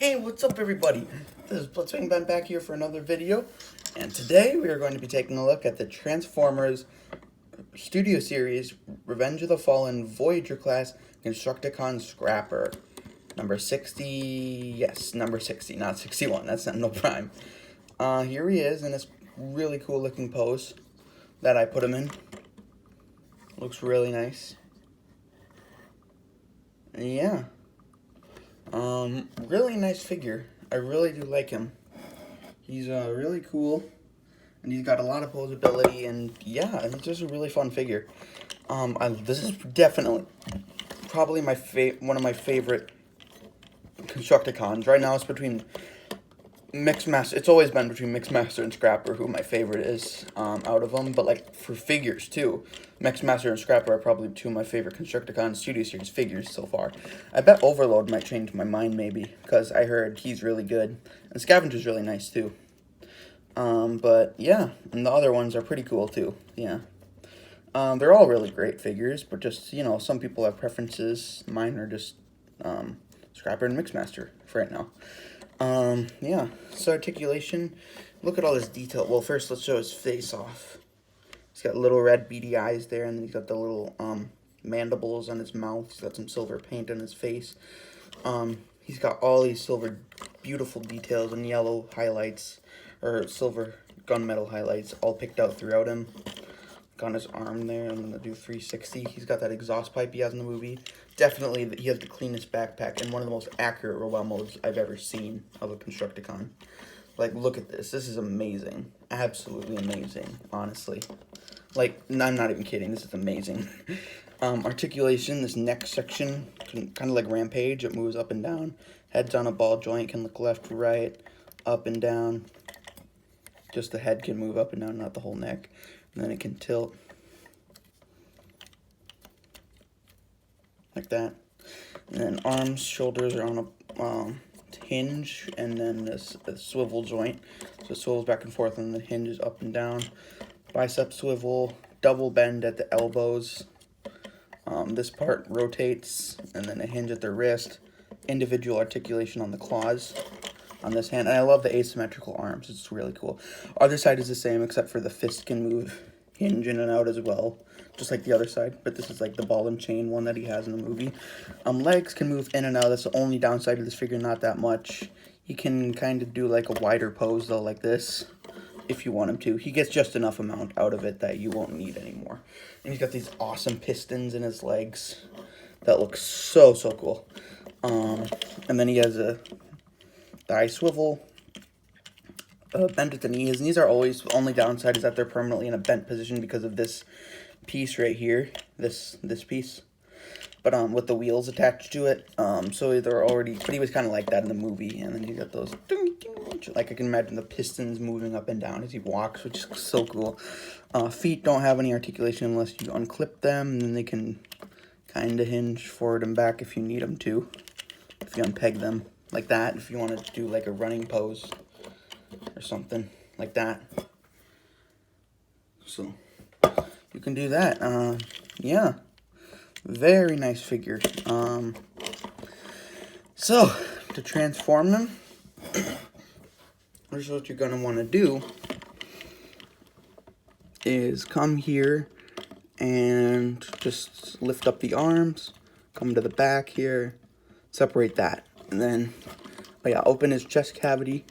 Hey, what's up everybody? This is Blitzwing Ben back here for another video, and today we are going to be taking a look at the Transformers Studio Series Revenge of the Fallen Voyager class Constructicon Scrapper. Number 60, yes, number 60, not 61, that's not no prime. Here he is in this really cool looking pose that I put him in. Looks really nice. Yeah. Really nice figure. I really do like him. He's really cool, and he's got a lot of posability, and yeah, it's just a really fun figure. This is definitely probably one of my favorite Constructicons. Right now, it's between Mixmaster. It's always been between Mixmaster and Scrapper, who my favorite is out of them. But like for figures too, Mixmaster and Scrapper are probably two of my favorite Constructicon Studio Series figures so far. I bet Overload might change my mind maybe, because I heard he's really good, and Scavenger's really nice too. But yeah, and the other ones are pretty cool too. Yeah. They're all really great figures, but just, you know, some people have preferences. Mine are just Scrapper and Mixmaster for right now. Yeah, so articulation, look at all this detail. Well, first let's show his face off. He's got little red beady eyes there, and then he's got the little mandibles on his mouth. He's got some silver paint on his face. He's got all these silver beautiful details and yellow highlights, or silver gunmetal highlights, all picked out throughout him. On his arm there, I'm going to do 360. He's got that exhaust pipe he has in the movie. Definitely, he has the cleanest backpack and one of the most accurate robot modes I've ever seen of a Constructicon. Like, look at this. This is amazing. Absolutely amazing, honestly. Like, I'm not even kidding. This is amazing. Articulation, this neck section, kind of like Rampage. It moves up and down. Head's on a ball joint, can look left, right, up and down. Just the head can move up and down, not the whole neck. And then it can tilt like that. And then arms, shoulders are on a hinge, and then this swivel joint. So it swivels back and forth, and the hinge is up and down. Bicep swivel, double bend at the elbows. This part rotates, and then a hinge at the wrist. Individual articulation on the claws on this hand, and I love the asymmetrical arms. It's really cool. Other side is the same, except for the fist can move, hinge in and out as well, just like the other side, but this is like the ball and chain one that he has in the movie. Legs can move in and out. That's the only downside of this figure, not that much. He can kind of do like a wider pose though, like this, if you want him to. He gets just enough amount out of it that you won't need anymore. And he's got these awesome pistons in his legs that look so cool. And then he has a thigh swivel, bent at the knee. His knees are always, the only downside is that they're permanently in a bent position because of this piece right here, this piece, but with the wheels attached to it. So they're already, but he was kind of like that in the movie. And then you got those, like I can imagine the pistons moving up and down as he walks, which is so cool. Feet don't have any articulation unless you unclip them, and then they can kind of hinge forward and back if you need them to, if you unpeg them like that, if you want to do like a running pose or something like that. So you can do that. Yeah, very nice figure. So to transform them, here's what you're going to want to do is come here and just lift up the arms, come to the back here, separate that, and then, oh yeah, open his chest cavity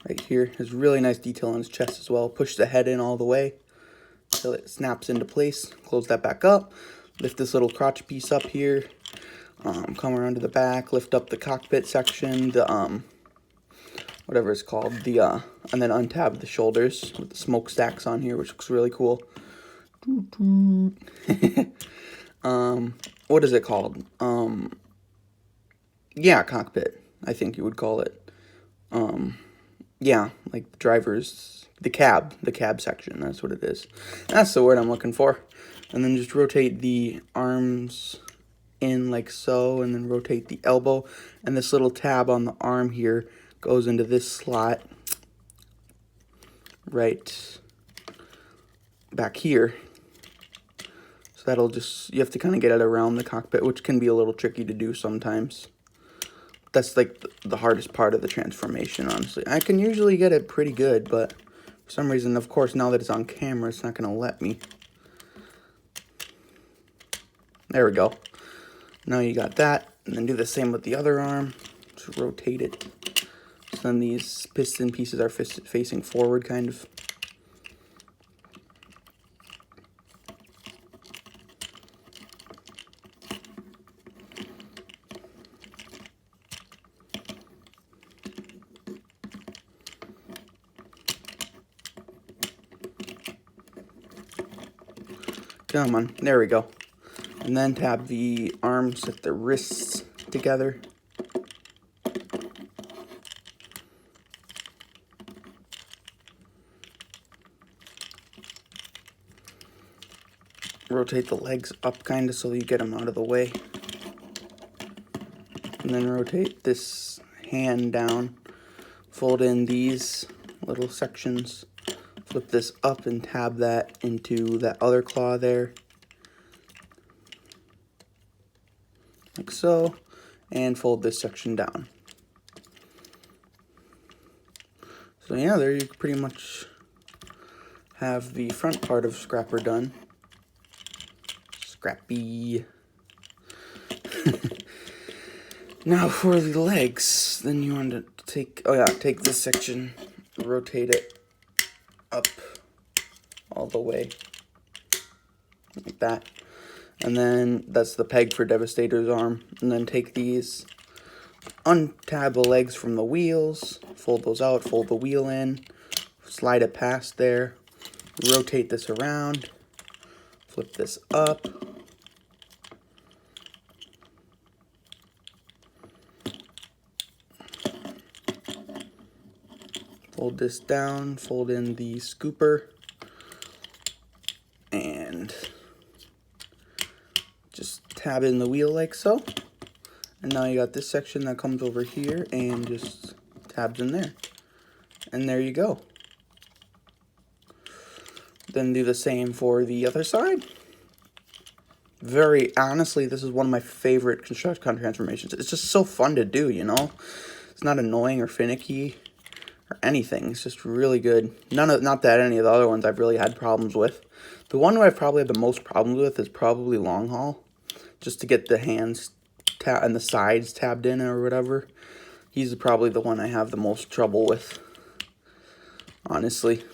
right here. There's really nice detail on his chest as well. Push the head in all the way till it snaps into place. Close that back up. Lift this little crotch piece up here. Come around to the back. Lift up the cockpit section. The whatever it's called. And then untab the shoulders with the smokestacks on here, which looks really cool. What is it called? Yeah, cockpit, I think you would call it. Yeah, like the driver's, the cab section, that's what it is. That's the word I'm looking for. And then just rotate the arms in like so, and then rotate the elbow. And this little tab on the arm here goes into this slot right back here. So that'll just, you have to kind of get it around the cockpit, which can be a little tricky to do sometimes. that's like the hardest part of the transformation, honestly. I can usually get it pretty good, but for some reason, of course, now that it's on camera, it's not going to let me. There we go. Now you got that, and then do the same with the other arm. Just rotate it. So then these piston pieces are facing forward, kind of. Come on, there we go. And then tab the arms at the wrists together. Rotate the legs up kind of so you get them out of the way. And then rotate this hand down. Fold in these little sections. Flip this up and tab that into that other claw there. Like so. And fold this section down. So yeah, there you pretty much have the front part of Scrapper done. Scrappy. Now for the legs, then you want to take this section, rotate it up all the way, like that. And then that's the peg for Devastator's arm. And then take these, untab the legs from the wheels, fold those out, fold the wheel in, slide it past there, rotate this around, flip this up, fold this down, fold in the scooper, and just tab in the wheel like so. And now you got this section that comes over here and just tabs in there. And there you go. Then do the same for the other side. Very honestly, this is one of my favorite Constructicon transformations. It's just so fun to do, you know? It's not annoying or finicky or anything. It's just really good. Not that any of the other ones I've really had problems with. The one I've probably had the most problems with is probably Long Haul. Just to get the hands and the sides tabbed in or whatever. He's probably the one I have the most trouble with, honestly.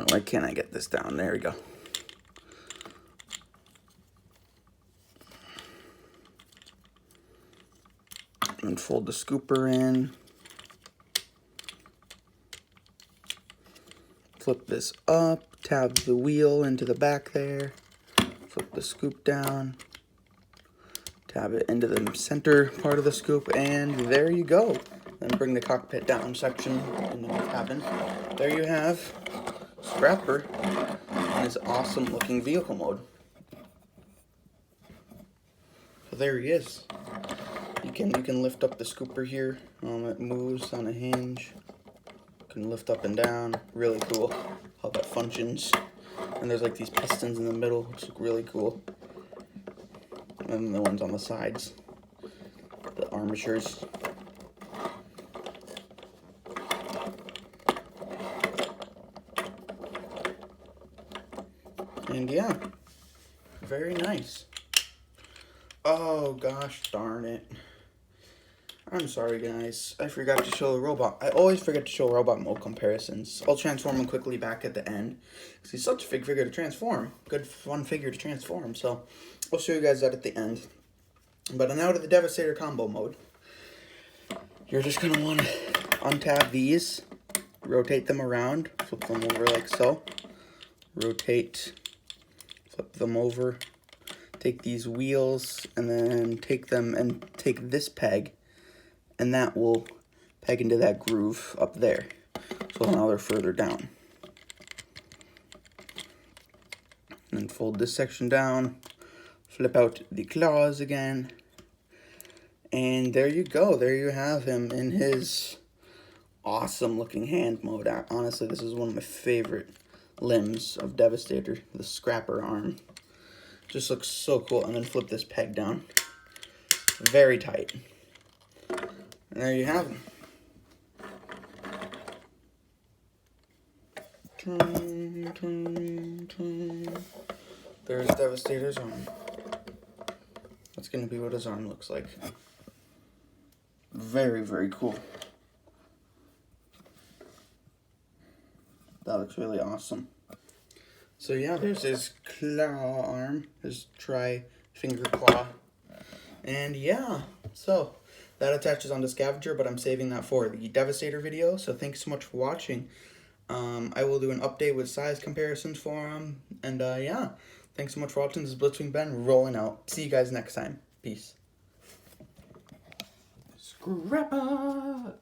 Why can't I get this down? There we go. And fold the scooper in. Flip this up, tab the wheel into the back there. Flip the scoop down. Tab it into the center part of the scoop, and there you go. Then bring the cockpit down section into the cabin. There you have Scrapper in his awesome looking vehicle mode. So there he is. You can lift up the scooper here. It moves on a hinge. You can lift up and down. Really cool how that functions. And there's like these pistons in the middle, which look really cool. And then the ones on the sides, the armatures. And yeah, very nice. Oh gosh darn it. I'm sorry guys, I forgot to show the robot. I always forget to show robot mode comparisons. I'll transform him quickly back at the end. Because he's such a big figure to transform. Good fun figure to transform. So I'll show you guys that at the end. But now to the Devastator combo mode. You're just going to want to untab these. Rotate them around. Flip them over like so. Rotate. Flip them over. Take these wheels and then take them and take this peg. And that will peg into that groove up there. So now they're further down. And then fold this section down, flip out the claws again, And there you go. There you have him in his awesome looking hand mode. Honestly, this is one of my favorite limbs of Devastator, the scrapper arm. Just looks so cool. And then flip this peg down. Very tight. And there you have him. There's Devastator's arm. That's going to be what his arm looks like. Very, very cool. That looks really awesome. So yeah, there's his claw arm, his tri-finger claw. And yeah, so that attaches onto Scavenger, but I'm saving that for the Devastator video. So thanks so much for watching. I will do an update with size comparisons for him. And yeah, thanks so much for watching. This is Blitzwing Ben rolling out. See you guys next time. Peace. Scrapper!